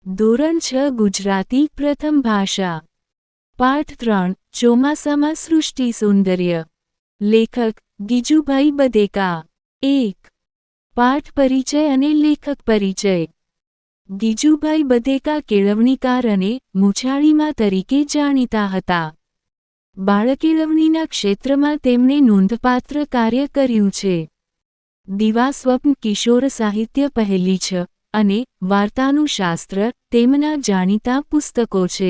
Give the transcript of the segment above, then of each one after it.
ધોરણ 6 ગુજરાતી પ્રથમ ભાષા પાઠ 3 ચોમાસામાં સૃષ્ટિ સૌંદર્ય લેખક ગીજુભાઈ બધેકા 1 પાઠ પરિચય અને લેખક પરિચય ગીજુભાઈ બધેકા કેળવણીકાર અને મૂછાળીમાં તરીકે જાણીતા હતા. બાળકેળવણીના ક્ષેત્રમાં તેમણે નોંધપાત્ર કાર્ય કર્યું છે. દીવા સ્વપ્ન કિશોર સાહિત્ય પહેલી છ અને વાર્તાનું શાસ્ત્ર તેમના જાણીતા પુસ્તકો છે.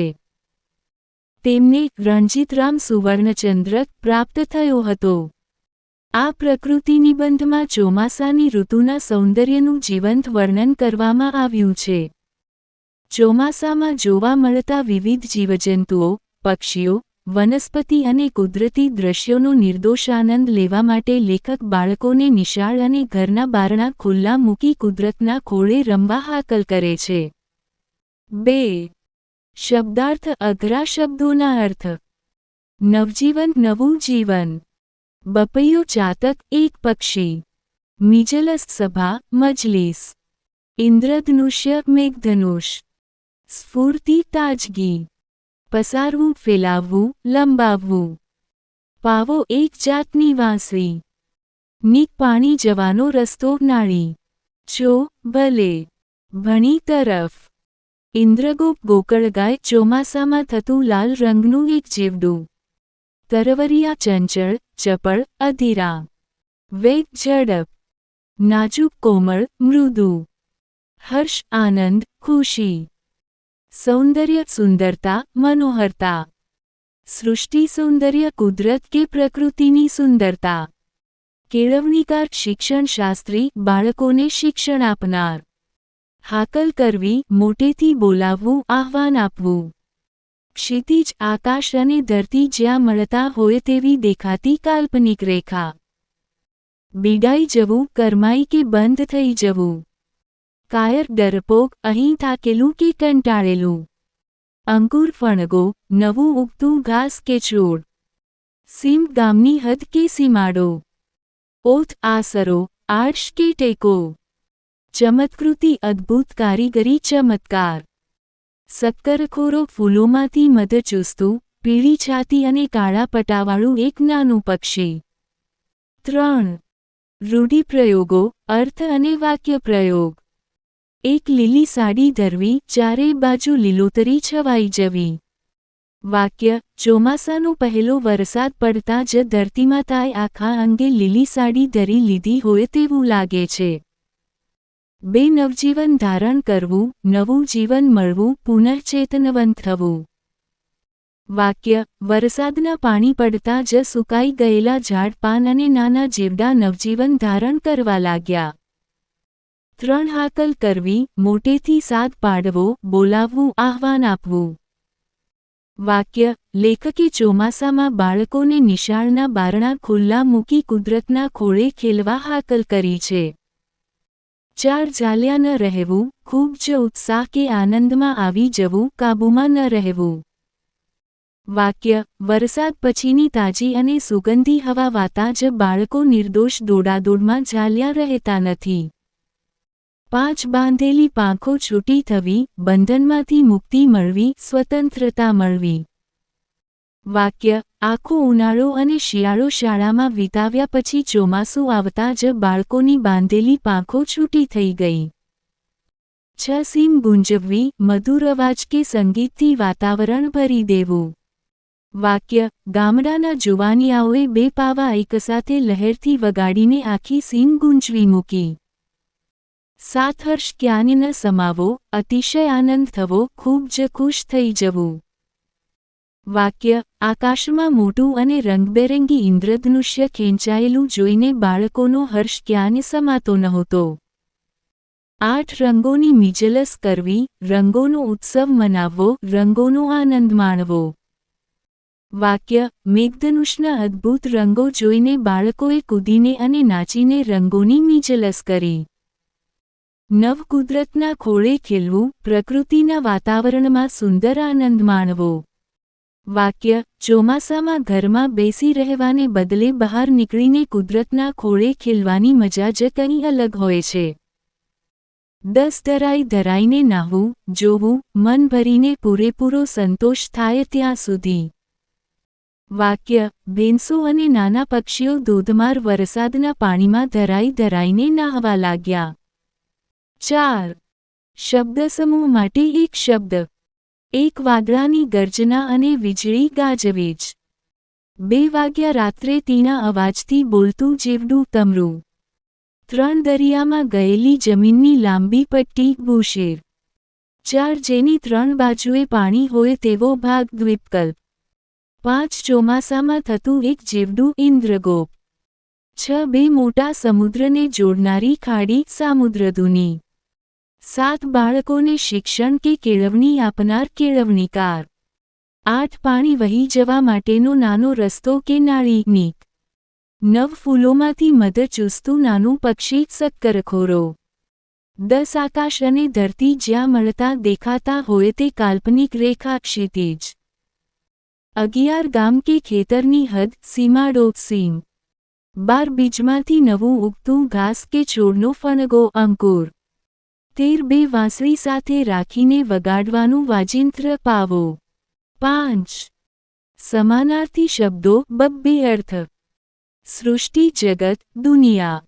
તેમને રણજીતરામ સુવર્ણચંદ્રક પ્રાપ્ત થયો હતો. આ પ્રકૃતિ નિબંધમાં ચોમાસાની ઋતુના સૌંદર્યનું જીવંત વર્ણન કરવામાં આવ્યું છે. ચોમાસામાં જોવા મળતા વિવિધ જીવજંતુઓ, પક્ષીઓ, વનસ્પતિ અને કુદરતી દૃશ્યોનો નિર્દોષ આનંદ લેવા માટે લેખક બાળકોને નિશાળ અને ઘરના બારણા ખુલ્લા મૂકી કુદરતના ખોળે રમવા હાકલ કરે છે. 2 શબ્દાર્થ અઘરા શબ્દોના અર્થ નવજીવન નવું જીવન બપૈયો ચાતક એક પક્ષી મિજલસ સભા મજલિસ ઇન્દ્રધનુષ્ય મેઘધનુષ સ્ફૂર્તિ તાજગી પસારવું ફેલાવવું લંબાવવું પાવો એક જાતની વાંસળી નીક પાણી જવાનો રસ્તો નાળી ચો ભલે ભણી તરફ ઇન્દ્રગોપ ગોકળગાય ચોમાસામાં થતું લાલ રંગનું એક જીવડું તરવરિયા ચંચળ ચપળ અધીરા વેગ ઝડપ નાજુક કોમળ મૃદુ હર્ષ આનંદ ખુશી સૌંદર્ય સુંદરતા મનોહરતા સૃષ્ટિ સૌંદર્ય કુદરત કે પ્રકૃતિની સુંદરતા કેળવણીકાર શિક્ષણશાસ્ત્રી બાળકોને શિક્ષણ આપનાર હાકલ કરવી મોટેથી બોલાવવું આહ્વાન આપવું ક્ષિતિજ આકાશ અને ધરતી જ્યાં મળતા હોય તેવી દેખાતી કાલ્પનિક રેખા બીડાઈ જવું કરમાઈ કે બંધ થઈ જવું કાયર ડરપોક અહીં થાકેલું કે કંટાળેલું અંકુર ફણગો નવું ઉગતું ઘાસ કે છોડ સીમ ગામની હદ કે સીમાડો ઓથ આસરો આર્ષ કે ટેકો ચમત્કૃતિ અદ્ભુત કારીગરી ચમત્કાર સક્કરખોરો ફૂલોમાંથી મધ ચૂસતું પીળી છાતી અને કાળા પટાવાળું એક નાનું પક્ષી 3 રૂઢિપ્રયોગો અર્થ અને વાક્યપ્રયોગ એક લીલી સાડી ધરવી ચારે બાજુ લીલોતરી છવાઈ જવી વાક્ય ચોમાસાનો પહેલો વરસાદ પડતા જ ધરતીમાતાએ આખા અંગે લીલી સાડી ધરી લીધી હોય તેવું લાગે છે. 2 નવજીવન ધારણ કરવું નવું જીવન મળવું પુનઃચેતનવંત થવું વાક્ય વરસાદના પાણી પડતા જ સુકાઈ ગયેલા ઝાડ પાન અને નાના જીવડા નવજીવન ધારણ કરવા લાગ્યા. 3 હાકલ કરવી મોટેથી સાદ પાડવો બોલાવવું આહ્વાન આપવું વાક્ય લેખકે ચોમાસામાં બાળકોને નિશાળના બારણા ખુલ્લા મૂકી કુદરતના ખોળે ખેલવા હાકલ કરી છે. 4 ઝાલ્યા ન રહેવું ખૂબ જ ઉત્સાહ કે આનંદમાં આવી જવું કાબૂમાં ન રહેવું વાક્ય વરસાદ પછીની તાજી અને સુગંધી હવા વાતા જ બાળકો નિર્દોષ દોડાદોડમાં ઝાલ્યા રહેતા નથી. 5 બાંધેલી પાંખો છૂટી થવી બંધનમાંથી મુક્તિ મળવી સ્વતંત્રતા મળવી વાક્ય આખો ઉનાળો અને શિયાળો શાળામાં વિતાવ્યા પછી ચોમાસું આવતા જ બાળકોની બાંધેલી પાંખો છૂટી થઈ ગઈ. 6 સીમ ગુંજવવી મધુર અવાજ કે સંગીતથી વાતાવરણ ભરી દેવું વાક્ય ગામડાના જુવાનિયાઓએ 2 પાવા એકસાથે લહેરથી વગાડીને આખી સીમ ગુંજવી મૂકી. 7 હર્ષ ક્યાંય ન સમાવો અતિશય આનંદ થવો ખૂબ જ ખુશ થઈ જવું વાક્ય આકાશમાં મોટું અને રંગબેરંગી ઇન્દ્રધનુષ્ય ખેંચાયેલું જોઈને બાળકોનો હર્ષ ક્યાંય સમાતો નહોતો. 8 રંગોની મિજલસ કરવી રંગોનો ઉત્સવ મનાવવો રંગોનો આનંદ માણવો વાક્ય મેઘધનુષના અદ્ભુત રંગો જોઈને બાળકોએ કૂદીને અને નાચીને રંગોની મિજલસ કરી. નવ કુદરતના ખોળે ખીલવું પ્રકૃતિના વાતાવરણમાં સુંદર આનંદ માણવો વાક્ય ચોમાસામાં ઘરમાં બેસી રહેવાને બદલે બહાર નીકળીને કુદરતના ખોળે ખીલવાની મજા જ કંઈ અલગ હોય છે. 10 ધરાઈ ધરાઈને નાહવું, જોવું, મન ભરીને પૂરેપૂરો સંતોષ થાય ત્યાં સુધી. વાક્ય: ભેંસો અને નાના પક્ષીઓ ધોધમાર વરસાદના પાણીમાં ધરાઈ ધરાઈને નાહવા લાગ્યા. 4. શબ્દસમૂહ માટે એક શબ્દ. 1 વાદળાની ગર્જના અને વીજળી ગાજવીજ. 2 વાગ્યા રાત્રે તીણા અવાજથી બોલતું જેવડું તમરું. 3 દરિયામાં ગયેલી જમીનની લાંબી પટ્ટી ભૂશેર. 4 જેની 3 બાજુએ પાણી હોય તેવો ભાગ દ્વીપકલ્પ. 5 ચોમાસામાં થતું એક જેવડું ઇન્દ્રગોપ. 6 બે મોટા સમુદ્રને જોડનારી ખાડી સામુદ્રધુની. 7 બાળકોને શિક્ષણ કે કેળવણી આપનાર કેળવણીકાર. 8 પાણી વહી જવા માટેનો નાનો રસ્તો કે નાળી નીક. 9 ફૂલોમાંથી મધ ચૂસતું નાનું પક્ષી શક્કરખોરો. 10 આકાશ અને ધરતી જ્યાં મળતા દેખાતા હોય તે કાલ્પનિક રેખા ક્ષિતિજ. 11 ગામ કે ખેતરની હદ સીમાડો સીમ. 12 બીજમાંથી નવું ઉગતું ઘાસ કે છોડનો ફણગો અંકુર. 13 બે વાંસળી સાથે રાખીને વગાડવાનું વાજિંત્ર પાવો. 5 સમાનાર્થી શબ્દો બબ્બે અર્થ. સૃષ્ટિ જગત દુનિયા.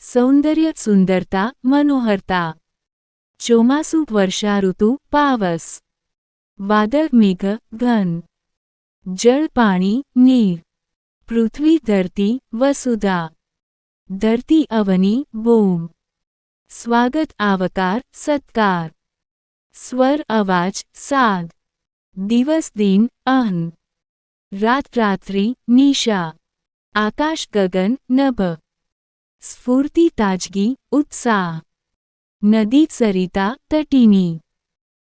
સૌંદર્ય સુંદરતા મનોહરતા. ચોમાસું વર્ષાઋતુ પાવસ. વાદળ મેઘ ઘન. જળ પાણી નીર. પૃથ્વી ધરતી વસુધા. ધરતી અવની ભૂમ. સ્વાગત આવકાર સત્કાર. સ્વર અવાજ સાદ. દિવસ દિન અહન. રાત રાત્રિ નિશા. આકાશ ગગન નભ. સ્ફૂર્તિ તાજગી ઉત્સાહ. નદી સરિતા તટીની.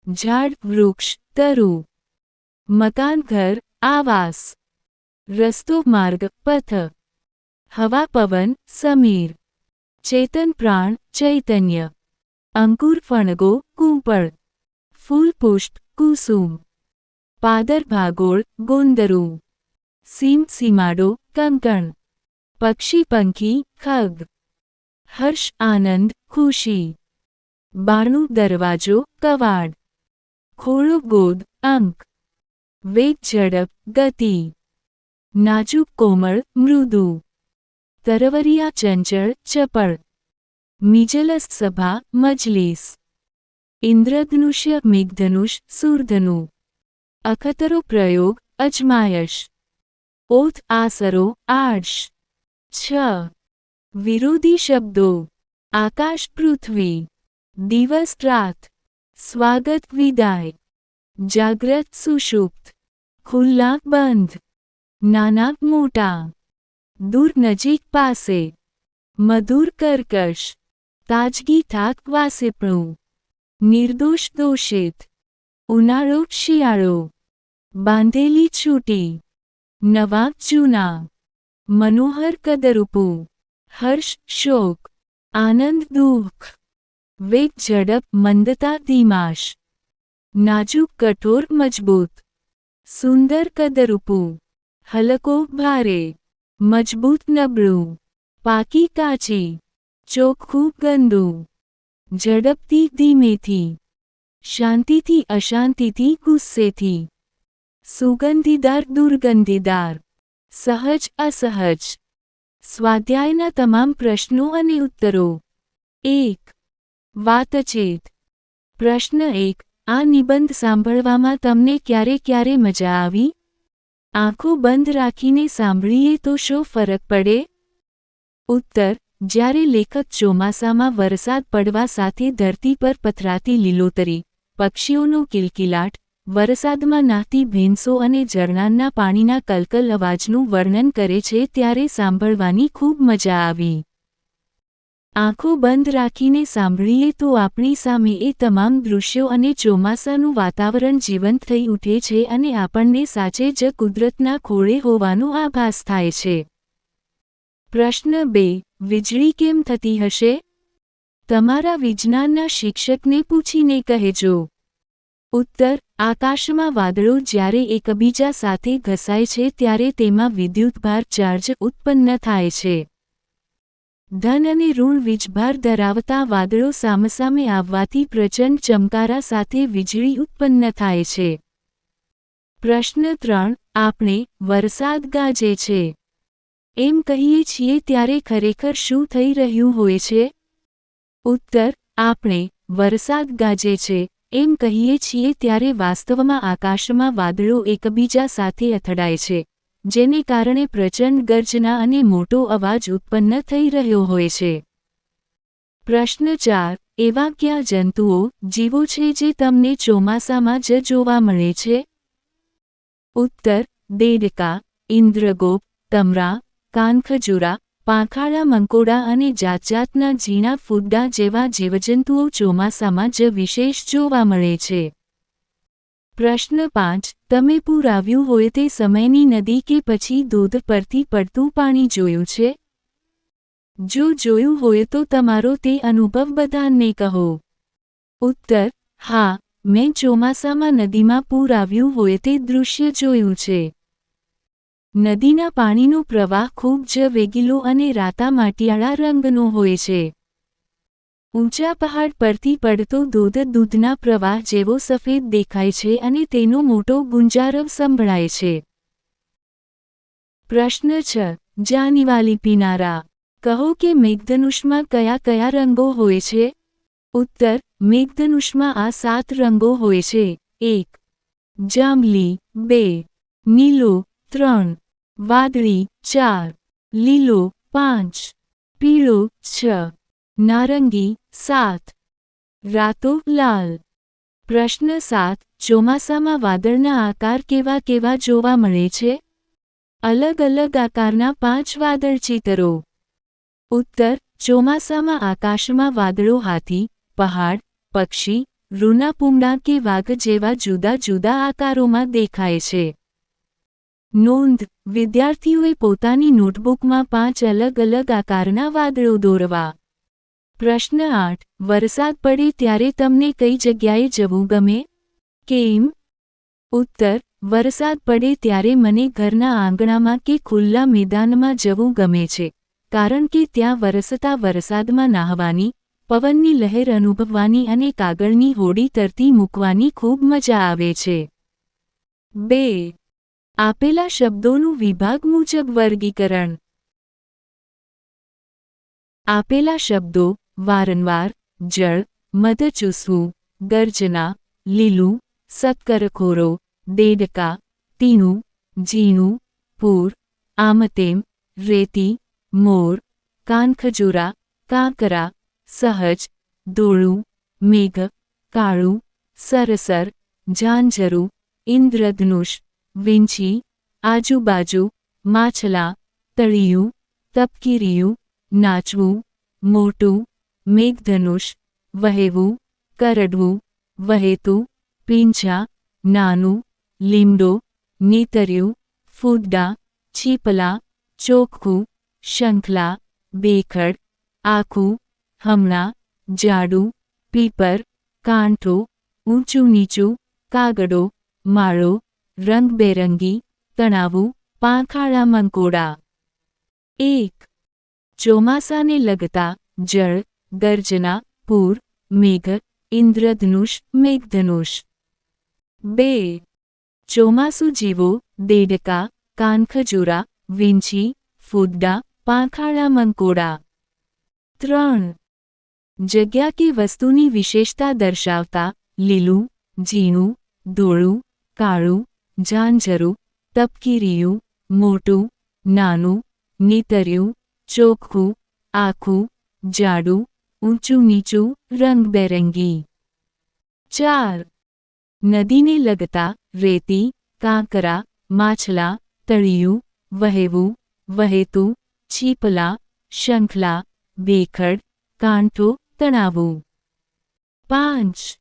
ઝાડ વૃક્ષ તરુ. મકાન ઘર આવાસ. રસ્તો માર્ગ પથ. હવા પવન સમીર. ચેતન પ્રાણ ચૈતન્ય. અંકુર ફણગો કૂંપળ. ફૂલ પુષ્પ કુસુમ. પાદર ભાગોળ ગોંદરું. સીમ સીમાડો કંકણ. પક્ષી પંખી ખગ. હર્ષ આનંદ ખુશી. બારણું દરવાજો કવાડ. ખોળો ગોદ અંક. વેગ ઝડપ ગતિ. નાજુક કોમળ મૃદુ. તરવરિયા ચંચળ ચપળ. મિજલસ સભા મજલિસ. ઇન્દ્રધનુષ્ય મેઘધનુષ સૂરધનુ. અખતરો પ્રયોગ અજમાયશ. ઓથ આસરો આર્ષ. 6 વિરોધી શબ્દો. આકાશ પૃથ્વી. દિવસ રાત. સ્વાગત વિદાય. જાગ્રત સુષુપ્ત. ખુલ્લા બંધ. નાના મોટા. દૂર નજીક પાસે. મધુર કર્કશ. તાજગી થાક વાસેપણું. નિર્દોષ દોષિત. ઉનાળો શિયાળો. બાંધેલી છૂટી. નવા જૂના. મનોહર કદરૂપું. હર્ષ શોક. આનંદ દુઃખ. વેગ ઝડપ મંદતા ધીમાશ. નાજુક કઠોર મજબૂત. સુંદર કદરૂપું. હલકો ભારે. મજબૂત નબળું. પાકી કાચી. ચોખ્ખું ગંદુ. ઝડપથી ધીમેથી. શાંતિથી અશાંતિથી ગુસ્સેથી. સુગંધીદાર દુર્ગંધીદાર. સહજ અસહજ. સ્વાધ્યાયના તમામ પ્રશ્નો અને ઉત્તરો. 1. વાતચીત. પ્રશ્ન 1. આ નિબંધ સાંભળવામાં તમને ક્યારે મજા આવી? આંખો બંધ રાખીને સાંભળીએ તો શો ફરક પડે? ઉત્તર: જ્યારે લેખક ચોમાસામાં વરસાદ પડવા સાથે ધરતી પર પથરાતી લીલોતરી, પક્ષીઓનો કિલકિલાટ, વરસાદમાં નાહતી ભેંસો અને ઝરણાંના પાણીના કલકલ અવાજનું વર્ણન કરે છે ત્યારે સાંભળવાની ખૂબ મજા આવી. આંખો બંધ રાખીને સાંભળીએ તો આપણી સામે એ તમામ દૃશ્યો અને ચોમાસાનું વાતાવરણ જીવંત થઈ ઉઠે છે અને આપણને સાચે જ કુદરતના ખોળે હોવાનો આભાસ થાય છે. પ્રશ્ન 2. વીજળી કેમ થતી હશે? તમારા વિજ્ઞાનના શિક્ષકને પૂછીને કહેજો. ઉત્તર: આકાશમાં વાદળો જ્યારે એકબીજા સાથે ઘસાય છે ત્યારે તેમાં વિદ્યુતભાર ચાર્જ ઉત્પન્ન થાય છે. ધન અને ઋણ વીજભાર ધરાવતા વાદળો સામસામે આવવાથી પ્રચંડ ચમકારા સાથે વીજળી ઉત્પન્ન થાય છે. પ્રશ્ન 3. આપણે વરસાદ ગાજે છે એમ કહીએ છીએ ત્યારે ખરેખર શું થઈ રહ્યું હોય છે? ઉત્તર. આપણે વરસાદ ગાજે છે એમ કહીએ છીએ ત્યારે વાસ્તવમાં આકાશમાં વાદળો એકબીજા સાથે અથડાય છે, જેને કારણે પ્રચંડ ગર્જના અને મોટો અવાજ ઉત્પન્ન થઈ રહ્યો હોય છે. પ્રશ્ન 4. એવા કયા જંતુઓ, જીવો છે જે તમને ચોમાસામાં જ જોવા મળે છે? ઉત્તર. દેડકા, ઇન્દ્રગોપ, તમરા, કાનખજૂરા, પાંખાળા મંકોડા અને જાતજાતના ઝીણા ફૂદડા જેવા જીવજંતુઓ ચોમાસામાં જ વિશેષ જોવા મળે છે. પ્રશ્ન 5. તમે પૂર આવ્યું હોય તે સમયની નદી કે પછી ધોધ પરથી પડતું પાણી જોયું છે? જો જોયું હોય તો તમારો તે અનુભવ બધાને કહો. ઉત્તર. હા, મેં ચોમાસામાં નદીમાં પૂર આવ્યું હોય તે દૃશ્ય જોયું છે. નદીના પાણીનો પ્રવાહ ખૂબ જ વેગીલો અને રાતા માટિયાળા રંગનો હોય છે. ઊંચા પહાડ પરથી પડતો ધોધ દૂધના પ્રવાહ જેવો સફેદ દેખાય છે અને તેનો મોટો ગુંજારવ સંભળાય છે. પ્રશ્ન 6. જાનીવાલી પીનારા. કહો કે મેઘધનુષમાં કયા કયા રંગો હોય છે? ઉત્તર. મેઘધનુષમાં આ 7 રંગો હોય છે. 1. જાંબલી. 2. નીલો. 3. વાદળી. 4. લીલો. 5. પીળો. 6. નારંગી. 7. રાતો લાલ. પ્રશ્ન 7. ચોમાસામાં વાદળના આકાર કેવા કેવા જોવા મળે છે? અલગ અલગ આકારના 5 વાદળચિત્રો. ઉત્તર. ચોમાસામાં આકાશમાં વાદળો હાથી, પહાડ, પક્ષી, રૂના પૂંગડા કે વાઘ જેવા જુદા જુદા આકારોમાં દેખાય છે. નોંધ. વિદ્યાર્થીઓએ પોતાની નોટબુકમાં 5 અલગ અલગ આકારના વાદળો દોરવા. પ્રશ્ન 8. વરસાદ પડે ત્યારે તમને કઈ જગ્યાએ જવું ગમે? કેમ? ઉત્તર. વરસાદ પડે ત્યારે મને ઘરના આંગણામાં કે ખુલ્લા મેદાનમાં જવું ગમે છે, કારણ કે ત્યાં વરસતા વરસાદમાં નાહવાની, પવનની લહેર અનુભવવાની અને કાગળની હોડી તરતી મૂકવાની ખૂબ મજા આવે છે. 2. આપેલા શબ્દોનું વિભાગ મુજબ વર્ગીકરણ. આપેલા શબ્દો: વારંવાર, જળ, મધ ચૂસવું, ગર્જના, લીલું, શક્કરખોરો, દેડકા, તીણું, ઝીણું, પૂર, આમતેમ, રેતી, મોર, કાનખજૂરા, કાંકરા, સહજ, ધોળું, મેઘ, કાળું, સરસર, ઝાંઝરું, ઇન્દ્રધનુષ, વીંછી, આજુબાજુ, માછલા, તળિયું, તપકીરિયું, નાચવું, મોટું, મેઘધનુષ, વહેવું, કરડવું, વહેતું, પીંછા, નાનું, લીમડો, નીતર્યું, ફૂદડા, છીપલા, ચોખ્ખું, શંખલા, બેખડ, આખું, હમણાં, જાડું, પીપર, કાંઠો, ઊંચું નીચું, કાગડો, માળો, રંગબેરંગી, તણાવું, પાંખાળા મંકોડા. 1. ચોમાસાને લગતા: જળ, ગર્જના, પૂર, મેઘ, ઇન્દ્રધનુષ, મેઘધનુષ. 2. ચોમાસુ જીવો: દેડકા, કાનખજૂરા, વીંછી, ફૂદડા, પાંખાળા મંકોડા. 3. જગ્યા કે વસ્તુની વિશેષતા દર્શાવતા: લીલું, ઝીણું, ધોળું, કાળું, ઝાંઝરું, તપકીરિયું, મોટું, નાનું, નીતર્યું, ચોખ્ખું, આખું, જાડું, ઊંચું નીચું, રંગબેરંગી. 4. નદીને લગતા: રેતી, કાંકરા, માછલા, તળિયું, વહેવું, વહેતું, છીપલા, શંખલા, બેખડ, કાંઠો, તણાવું. 5.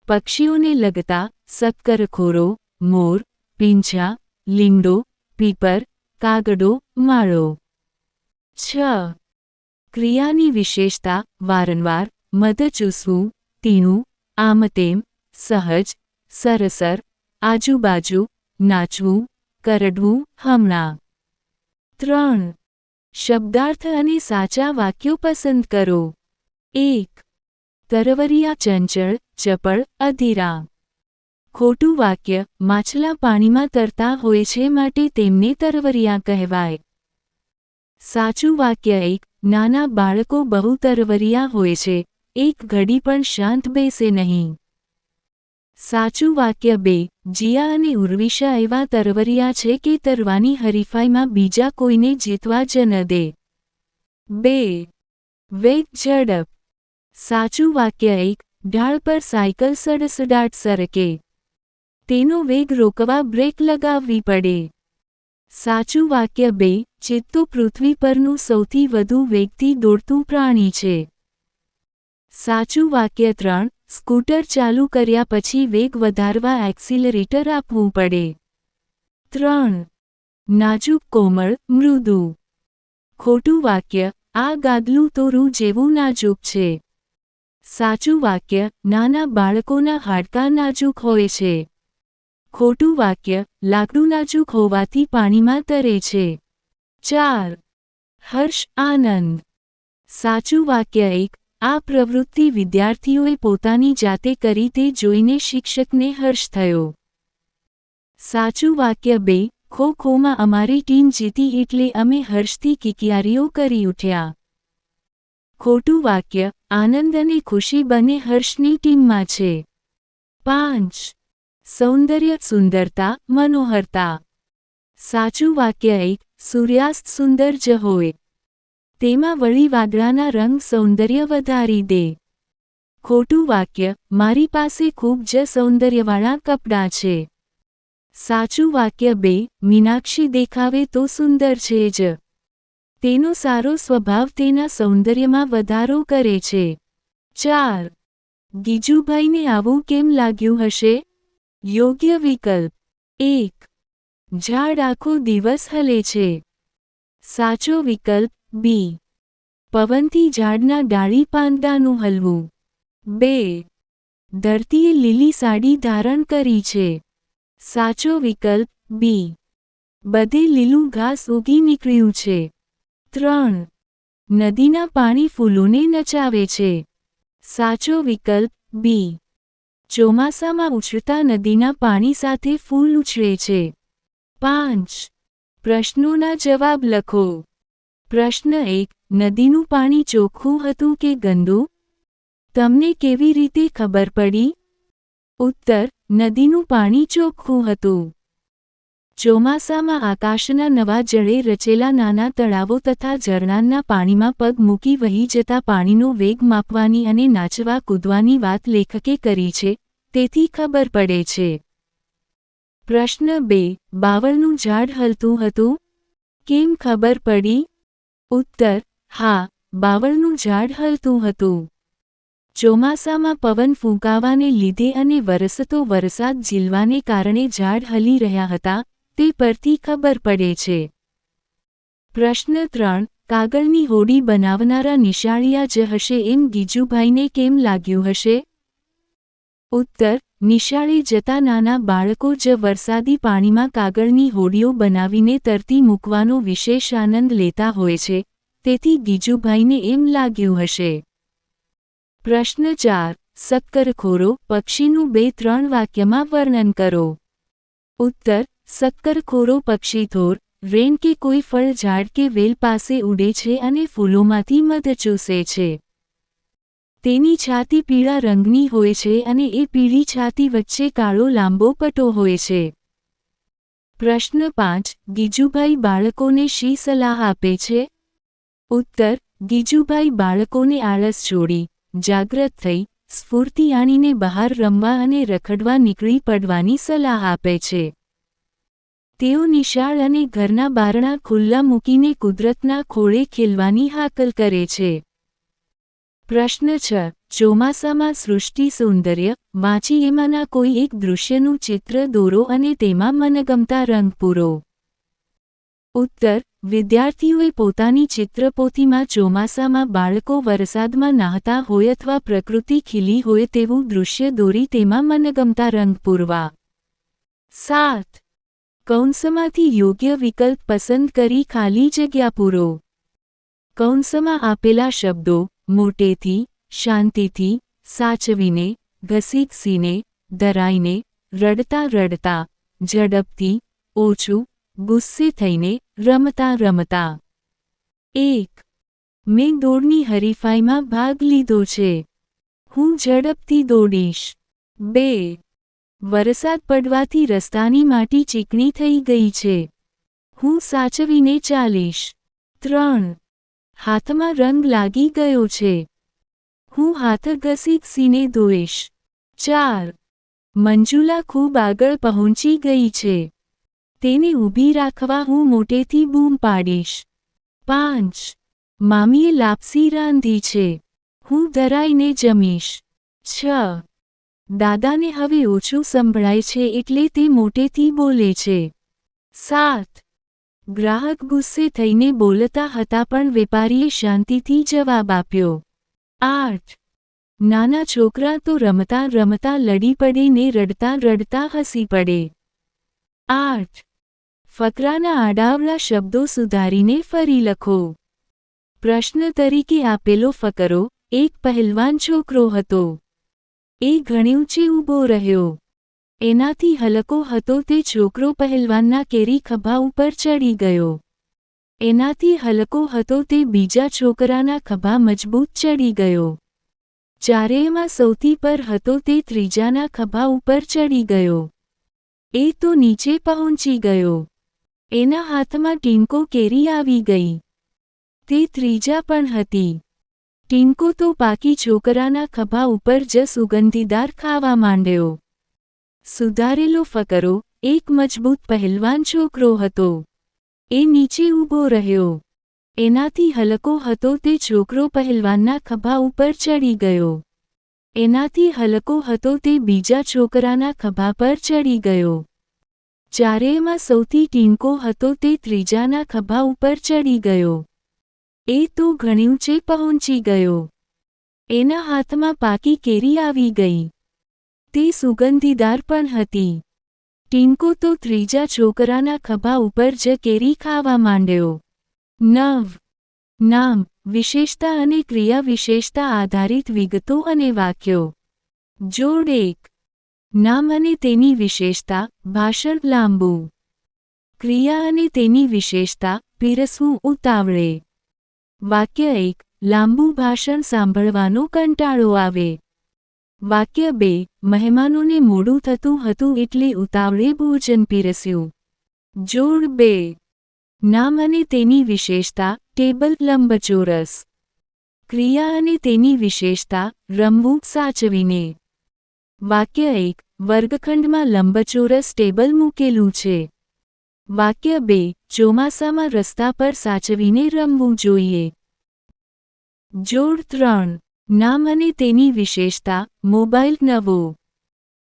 પક્ષીઓને લગતા: શક્કરખોરો, મોર, પીંછા, લીમડો, પીપર, કાગડો, માળો. 6. ક્રિયાની વિશેષતા: વારંવાર, મધ ચૂસવું, તીણું, આમતેમ, સહજ, સરસર, આજુબાજુ, નાચવું, કરડવું, હમણાં. 3. શબ્દાર્થ અને સાચા વાક્યો પસંદ કરો. 1. તરવરિયા ચંચળ, ચપળ, અધીરા. ખોટું વાક્ય. માછલા પાણીમાં તરતા હોય છે માટે તેમને તરવરિયા કહેવાય. સાચું વાક્ય. 1. નાના બાળકો બહુ તરવરિયા હોય છે, એક ઘડી પણ શાંત બેસે નહીં. સાચું વાક્ય. 2. જીયા અને ઉર્વિશા એવા તરવરિયા છે કે તરવાની હરીફાઈમાં બીજા કોઈને જીતવા જ ન દે. 2. વેગ, ઝડપ. સાચું વાક્ય. 1. ઢાળ પર સાયકલ સડસડાટ સરકે. તેનો વેગ રોકવા બ્રેક લગાવવી પડે. સાચું વાક્ય. 2. ચિત્તો પૃથ્વી પરનું સૌથી વધુ વેગથી દોડતું પ્રાણી છે. સાચું વાક્ય. 3. સ્કૂટર ચાલુ કર્યા પછી વેગ વધારવા એક્સિલરેટર આપવું પડે. 3. નાજુક, કોમળ, મૃદુ. ખોટું વાક્ય. આ ગાદલું તો રૂ જેવું નાજુક છે. સાચું વાક્ય. નાના બાળકોના હાડકાં નાજુક હોય છે. ખોટું વાક્ય. લાકડું નાજુક હોવાથી પાણીમાં તરે છે. 4. હર્ષ, આનંદ. સાચું વાક્ય. 1. આ પ્રવૃત્તિ વિદ્યાર્થીઓએ પોતાની જાતે કરી તે જોઈને શિક્ષકને હર્ષ થયો. સાચું વાક્ય. 2. ખો-ખોમાં અમારી ટીમ જીતી એટલે અમે હર્ષથી કિકિયારીઓ કરી ઉઠ્યા. ખોટું વાક્ય. આનંદ અને ખુશી બંને હર્ષની ટીમમાં છે. 5. સૌંદર્ય, સુંદરતા, મનોહરતા. સાચું વાક્ય. 1. સૂર્યાસ્ત સુંદર જ હોય. તેમાં વળી વાદળાના રંગ સૌંદર્ય વધારી દે. ખોટું વાક્ય. મારી પાસે ખૂબ જ સૌંદર્યવાળા કપડાં છે. સાચું વાક્ય. 2. મીનાક્ષી દેખાવે તો સુંદર છે જ. તેનો સારો સ્વભાવ તેના સૌંદર્યમાં વધારો કરે છે. 4. ગીજુભાઈને આવું કેમ લાગ્યું હશે? યોગ્ય વિકલ્પ. 1. ઝાડ આખો દિવસ હલે છે. સાચો વિકલ્પ. બી. પવનથી ઝાડના ડાળી પાંદડાનું હલવું. 2. ધરતીએ લીલી સાડી ધારણ કરી છે. સાચો વિકલ્પ. બી. બધે લીલું ઘાસ ઉગી નીકળ્યું છે. 3. નદીના પાણી ફૂલોને નચાવે છે. સાચો વિકલ્પ. બી. ચોમાસામાં ઉછળતા નદીના પાણી સાથે ફૂલ ઉછળે છે. 5. પ્રશ્નોના જવાબ લખો. પ્રશ્ન 1. નદીનું પાણી ચોખ્ખું હતું કે ગંદુ? તમને કેવી રીતે ખબર પડી? ઉત્તર. નદીનું પાણી ચોખ્ખું હતું. ચોમાસામાં આકાશના નવા જળે રચેલા નાના તળાવો તથા ઝરણાના પાણીમાં પગ મૂકી વહી જતા પાણીનો વેગ માપવાની અને નાચવા કૂદવાની વાત લેખકે કરી છે, તેથી ખબર પડે છે. પ્રશ્ન 2. બાવળનું ઝાડ હલતું હતું? કેમ ખબર પડી? ઉત્તર. હા, બાવળનું ઝાડ હલતું હતું. ચોમાસામાં પવન ફૂંકાવાને લીધે અને વરસતો વરસાદ ઝીલવાને કારણે ઝાડ હલી રહ્યા હતા, તે પરથી ખબર પડે છે. પ્રશ્ન 3. કાગળની હોડી બનાવનારા નિશાળિયા જ હશે એમ ગીજુભાઈને કેમ લાગ્યું હશે? ઉત્તર. નિશાળે જતા નાના બાળકો જ વરસાદી પાણીમાં કાગળની હોડીઓ બનાવીને તરતી મૂકવાનો વિશેષ આનંદ લેતા હોય છે, તેથી ગીજુભાઈને એમ લાગ્યું હશે. પ્રશ્ન 4. શક્કરખોરો પક્ષીનું 2-3 વાક્યમાં વર્ણન કરો. ઉત્તર. શક્કરખોરો પક્ષી થોર, રેન કે કોઈ ફળ ઝાડ કે વેલ પાસે ઉડે છે અને ફૂલોમાંથી મધ ચૂસે છે. તેની છાતી પીળા રંગની હોય છે અને એ પીળી છાતી વચ્ચે કાળો લાંબો પટ્ટો હોય છે. પ્રશ્ન 5. ગીજુભાઈ બાળકોને શી સલાહ આપે છે? ઉત્તર. ગીજુભાઈ બાળકોને આળસ છોડી, જાગ્રત થઈ, સ્ફૂર્તિ આણીને બહાર રમવા અને રખડવા નીકળી પડવાની સલાહ આપે છે. તેઓ નિશાળ અને ઘરના બારણા ખુલ્લા મૂકીને કુદરતના ખોળે ખેલવાની હાકલ કરે છે. પ્રશ્ન 6. ચોમાસામાં સૃષ્ટિ સૌંદર્ય વાંચી એમાંના કોઈ એક દૃશ્યનું ચિત્ર દોરો અને તેમાં મનગમતા રંગ પૂરો. ઉત્તર. વિદ્યાર્થીઓએ પોતાની ચિત્રપોથીમાં ચોમાસામાં બાળકો વરસાદમાં નાહતા હોય અથવા પ્રકૃતિ ખીલી હોય તેવું દૃશ્ય દોરી તેમાં મનગમતા રંગ પૂરવા. 7. કૌંસમાંથી યોગ્ય વિકલ્પ પસંદ કરી ખાલી જગ્યા પૂરો. કૌંસમાં આપેલા શબ્દો મોટેથી, શાંતિથી, સાચવીને, ઘસીઘસીને, ધરાઈને, રડતા રડતા, ઝડપથી, ઓછું, ગુસ્સે થઈને, રમતા રમતા. 1. મેં દોડની હરીફાઈમાં ભાગ લીધો છે. હું ઝડપથી દોડીશ. 2. વરસાદ પડવાથી રસ્તાની માટી ચીકણી થઈ ગઈ છે. હું સાચવીને ચાલીશ. 3. હાથમાં રંગ લાગી ગયો છે. હું હાથ ઘસીઘસીને ધોઈશ. 4. મંજુલા ખૂબ આગળ પહોંચી ગઈ છે. તેને ઊભી રાખવા હું મોટેથી બૂમ પાડીશ. 5. મામીએ લાપસી રાંધી છે. હું ધરાઈને જમીશ. 6. દાદાને હવે ઓછું સંભળાય છે એટલે તે મોટેથી બોલે છે. 7. ગ્રાહક ગુસ્સે થઈને બોલતા હતા પણ વેપારીએ શાંતિથી જવાબ આપ્યો. 8. નાના છોકરા તો રમતા રમતા લડી પડે ને રડતા રડતા હસી પડે. 8. ફકરાના આડાવડા શબ્દો સુધારીને ફરી લખો. પ્રશ્ન તરીકે આપેલો ફકરો: એક પહેલવાન છોકરો હતો. એ ઘણી ઊંચે ઊભો રહ્યો. એનાથી હલકો હતો તે છોકરો પહેલવાનના કેરી ખભા ઉપર ચડી ગયો. એનાથી હલકો હતો તે બીજા છોકરાના ખભા મજબૂત ચડી ગયો. ચારેયમાં સૌથી પર હતો તે ત્રીજાના ખભા ઉપર ચડી ગયો. એ તો નીચે પહોંચી ગયો. એના હાથમાં ટીંકો કેરી આવી ગઈ. તે ત્રીજા પણ હતી. ટીંકો તો પાકી છોકરાના ખભા ઉપર જ સુગંધીદાર ખાવા માંડ્યો. સુધારેલો ફકરો: એક મજબૂત પહેલવાન છોકરો હતો. એ નીચે ઊભો રહ્યો. એનાથી હલકો હતો તે છોકરો પહેલવાનના ખભા ઉપર ચડી ગયો. એનાથી હલકો હતો તે બીજા છોકરાના ખભા પર ચડી ગયો. ચારેયમાં સૌથી ટીંકો હતો તે ત્રીજાના ખભા ઉપર ચડી ગયો. એ તો ઘણી ઊંચે પહોંચી ગયો. એના હાથમાં પાકી કેરી આવી ગઈ. તે સુગંધીદાર પણ હતી. ટીંકો તો ત્રીજા છોકરાના ખભા ઉપર જ કેરી ખાવા માંડ્યો. 9. નામ, વિશેષતા અને ક્રિયા વિશેષતા આધારિત વિગતો અને વાક્યો. જોડ 1. નામ અને તેની વિશેષતા: ભાષણ લાંબુ. ક્રિયા અને તેની વિશેષતા: પીરસવું ઉતાવળે. વાક્ય 1. લાંબુ ભાષણ સાંભળવાનો કંટાળો આવે. વાક્ય 2. મહેમાનોને મોડું થતું હતું એટલે ઉતાવળે ભોજન પીરસ્યું. જોડ 2. નામ અને તેની વિશેષતા: ટેબલ લંબચોરસ. ક્રિયા અને તેની વિશેષતા: રમવું સાચવીને. વાક્ય 1. વર્ગખંડમાં લંબચોરસ ટેબલ મૂકેલું છે. વાક્ય 2. ચોમાસામાં રસ્તા પર સાચવીને રમવું જોઈએ. જોડ 3. નામ અને તેની વિશેષતા: મોબાઈલ નવો.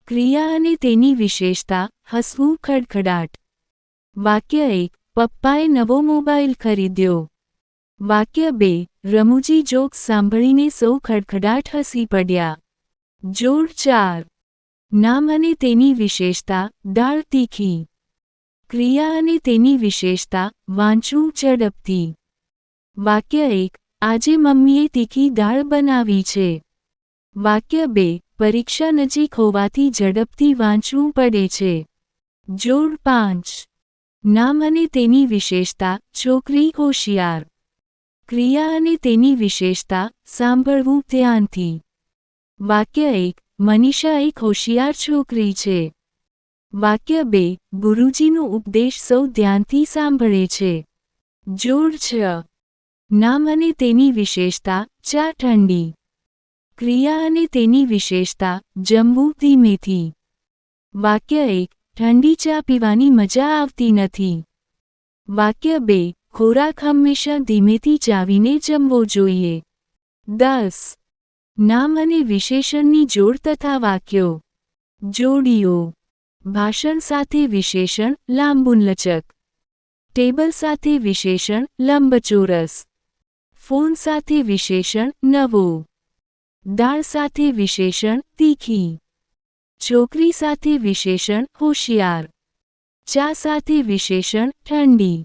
ક્રિયા અને તેની વિશેષતા: હસવું ખડખડાટ. વાક્ય 1. પપ્પાએ નવો મોબાઈલ ખરીદ્યો. વાક્ય 2. રમૂજી જોક્સ સાંભળીને સૌ ખડખડાટ હસી પડ્યા. જોડ 4. નામ અને તેની વિશેષતા: દાળ તીખી. ક્રિયા અને તેની વિશેષતા: વાંચવું ઝડપથી. વાક્ય 1. આજે મમ્મીએ તીખી દાળ બનાવી છે. વાક્ય 2. પરીક્ષા નજીક હોવાથી ઝડપથી વાંચવું પડે છે. જોડ 5. નામ અને તેની વિશેષતા: છોકરી હોશિયાર. ક્રિયા અને તેની વિશેષતા: સાંભળવું ધ્યાનથી. વાક્ય 1. મનીષા એક હોશિયાર છોકરી છે. વાક્ય 2. ગુરુજીનો ઉપદેશ સૌ ધ્યાનથી સાંભળે છે. જોડ 6. નામ અને તેની વિશેષતા: ચા ઠંડી. ક્રિયા અને તેની વિશેષતા: જમવું ધીમેથી. વાક્ય 1. ઠંડી ચા પીવાની મજા આવતી નથી. વાક્ય 2. ખોરાક હંમેશા ધીમેથી ચાવીને જમવો જોઈએ. 10. નામ અને વિશેષણની જોડ તથા વાક્યો. જોડીઓ. ભાષણ સાથે વિશેષણ: લાંબુલચક. ટેબલ સાથે વિશેષણ: લંબચોરસ. ફોન સાથે વિશેષણ: નવો. દાળ સાથે વિશેષણ: તીખી. છોકરી સાથે વિશેષણ: હોશિયાર. ચા સાથે વિશેષણ: ઠંડી.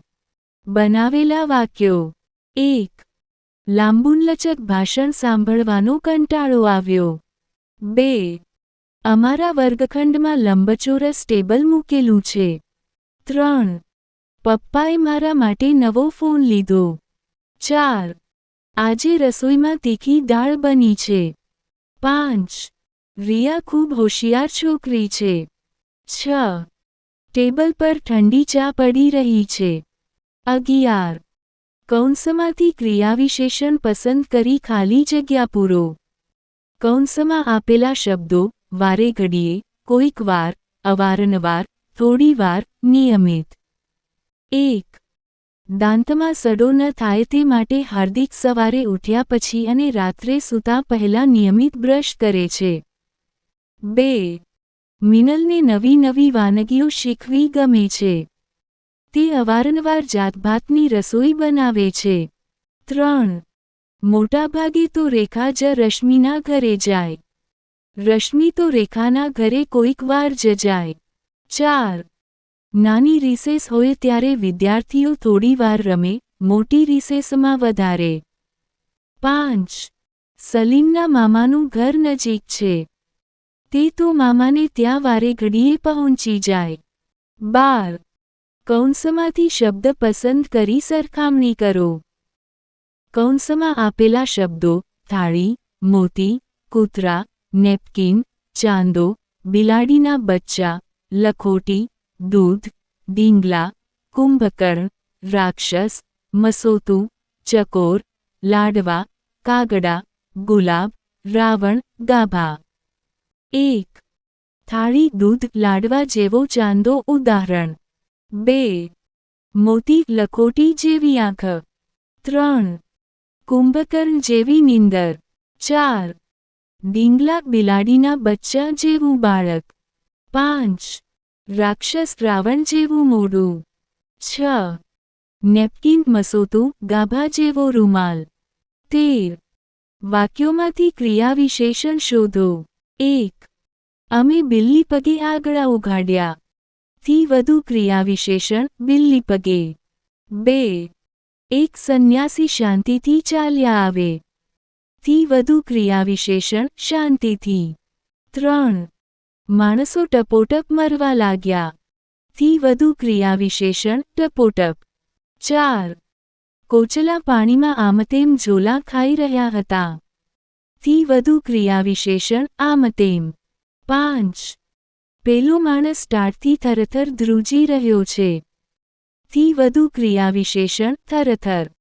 બનાવેલા વાક્યો. 1. લાંબુલચક ભાષણ સાંભળવાનો કંટાળો આવ્યો. 2. અમારા વર્ગખંડમાં લંબચોરસ ટેબલ મૂકેલું છે. 3. પપ્પાએ મારા માટે નવો ફોન લીધો. 4. આજે રસોઈમાં તીખી દાળ બની છે. 5. રિયા ખૂબ હોશિયાર છોકરી છે. 6. ટેબલ પર ઠંડી ચા પડી રહી છે. 11. કૌંસમાંથી ક્રિયાવિશેષણ પસંદ કરી ખાલી જગ્યા પૂરો. કૌંસમાં આપેલા શબ્દો વારે ઘડીએ, કોઈક વાર, અવારનવાર, થોડીવાર, નિયમિત. 1. દાંતમાં સડો ન થાય તે માટે હાર્દિક સવારે ઉઠ્યા પછી અને રાત્રે સૂતા પહેલા નિયમિત બ્રશ કરે છે. 2. મિનલને નવી નવી વાનગીઓ શીખવી ગમે છે. તે અવારનવાર જાતભાતની રસોઈ બનાવે છે. 3. મોટાભાગે તો રેખા જ રશ્મિના ઘરે જાય. રશ્મિ તો રેખાના ઘરે કોઈક વાર જ જાય. 4. નાની રિસેસ હોય ત્યારે વિદ્યાર્થીઓ થોડી વાર રમે, મોટી રિસેસમાં વધારે. 5. સલીમના મામાનું ઘર નજીક છે. તે તો મામાને ત્યાં વારે ઘડીએ પહોંચી જાય. 12. કૌંસમાંથી શબ્દ પસંદ કરી સરખામણી કરો. કૌંસમાં આપેલા શબ્દો થાળી, મોતી, કૂતરા, નેપકિન, ચાંદો, બિલાડીના બચ્ચા, લખોટી, દૂધ, ડીંગલા, કુંભકર્ણ, રાક્ષસ, મસોતું, ચકોર, લાડવા, કાગડા, ગુલાબ, રાવણ, ગાભા. 1. થાળી દૂધ લાડવા જેવો ચાંદો ઉદાહરણ. 2. મોતી લખોટી જેવી આંખ. 3. કુંભકર્ણ જેવી નીંદર. 4. ડીંગલા બિલાડીના બચ્ચા જેવું બાળક. 5. રાક્ષસ રાવણ જેવું મોઢું. 6. નેપકિન મસોતું ગાભા જેવો રૂમાલ. 13. વાક્યોમાંથી ક્રિયાવિશેષણ શોધો. 1. અમે બિલ્લી પગે આગળ ઉઘાડ્યા. થી વધુ ક્રિયાવિશેષણ બિલ્લી પગે. 2. એક સંન્યાસી શાંતિથી ચાલ્યા આવે. થી વધુ ક્રિયાવિશેષણ શાંતિથી. 3. માણસો ટપોટપ મરવા લાગ્યા. થી વધુ ક્રિયાવિશેષણ ટપોટપ. 4. કોચલા પાણીમાં આમતેમ ઝોલા ખાઈ રહ્યા હતા. થી વધુ ક્રિયાવિશેષણ આમતેમ. 5. પેલો માણસ ટાઢથી થરથર ધ્રુજી રહ્યો છે. થી વધુ ક્રિયાવિશેષણ થરથર.